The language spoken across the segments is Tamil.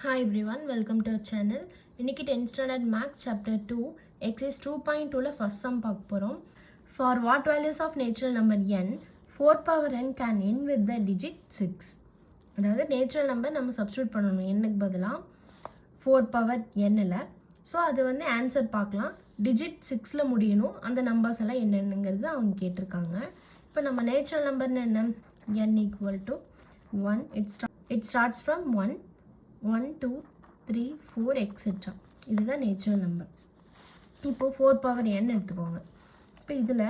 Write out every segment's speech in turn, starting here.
Hi everyone, welcome to our channel. இன்னைக்கு 10th standard maths chapter 2 exercise 2.2ல first sum பார்க்க போறோம். For what values of natural number n 4 power n can end with the digit 6. அதாவது natural number நம்ம substitute பண்ணணும் n-க்கு பதிலா 4 power n-ல. ஸோ அது வந்து ஆன்சர் பார்க்கலாம். digit 6ல முடியணும். அந்த நம்பர்ஸ் எல்லாம் என்னென்னங்கிறது அவங்க கேட்டிருக்காங்க. இப்போ நம்ம நேச்சுரல் நம்பர்னு என்ன n equal to 1. It starts from 1. 1 2 3 4 etc. இதுதான் நேச்சுரல் நம்பர். இப்போ 4 பவர் n எடுத்துக்கோங்க. இப்போ இதில்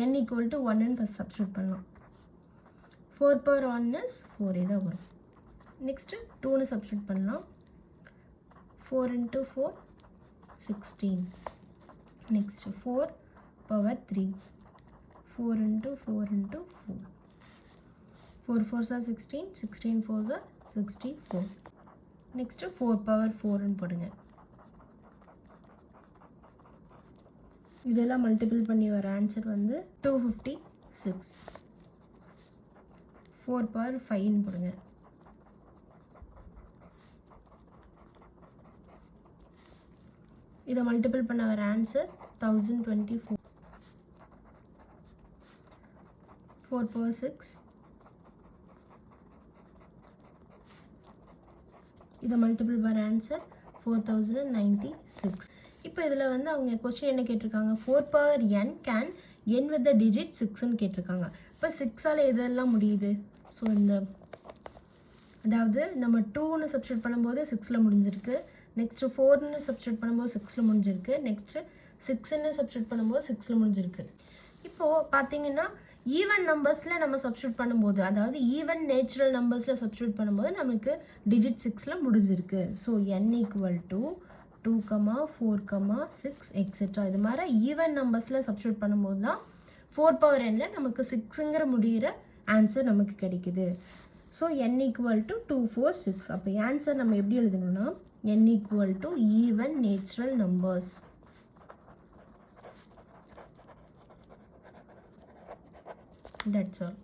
n equal to 1ன்னு ஃபஸ்ட் சப்ஸ்டியூட் பண்ணலாம். 4 பவர் 1 is 4 இதான் வரும். நெக்ஸ்ட்டு 2ன்னு சப்ஸ்டியூட் பண்ணலாம். 4 into 4 16. Next 4 power 3 4 into 4 into 4 4 4s are 16 16 4s are 64. Next 4 power 4ன்னு போடுங்க. இதெல்லாம் மல்டிபிள் பண்ணி வர ஆன்சர் வந்து 256. 4 பவர் 5ன்னு போடுங்க. இதை மல்டிபிள் பண்ண வர ஆன்சர் 1024. 4 பவர் 6. இதை மல்டிபிள் பர் ஆன்சர் 4096. இப்போ இதில் வந்து அவங்க கொஸ்டின் என்ன கேட்டிருக்காங்க, 4 power n can n with the digit 6ன்னு கேட்டிருக்காங்க. இப்போ 6ஆல் எதெல்லாம் முடியுது? ஸோ இந்த அதாவது நம்ம 2ன்னு சப்ஸ்டியூட் பண்ணும்போது 6ல் முடிஞ்சிருக்கு. நெக்ஸ்ட்டு 4ன்னு சப்ஸ்டியூட் பண்ணும்போது 6ல் முடிஞ்சிருக்கு. நெக்ஸ்ட்டு 6ன்னு சப்ஸ்டியூட் பண்ணும்போது 6ல் முடிஞ்சிருக்கு. இப்போது பார்த்தீங்கன்னா ஈவன் நம்பர்ஸில் நம்ம சப்ஸ்டியூட் பண்ணும்போது, அதாவது ஈவன் நேச்சுரல் நம்பர்ஸில் சப்ஸ்டியூட் பண்ணும்போது நமக்கு டிஜிட் 6ல் முடிஞ்சிருக்கு. So n equal to 2, 4, 6 etcetera. இது மாதிரி ஈவன் நம்பர்ஸில் சப்ஸ்டியூட் பண்ணும்போது தான் 4 பவர் n நமக்கு 6ங்கிற முடிகிற ஆன்சர் நமக்கு கிடைக்குது. So n equal to 246. அப்போ ஆன்சர் நம்ம எப்படி எழுதணும்னா n equal to even natural numbers. That's all.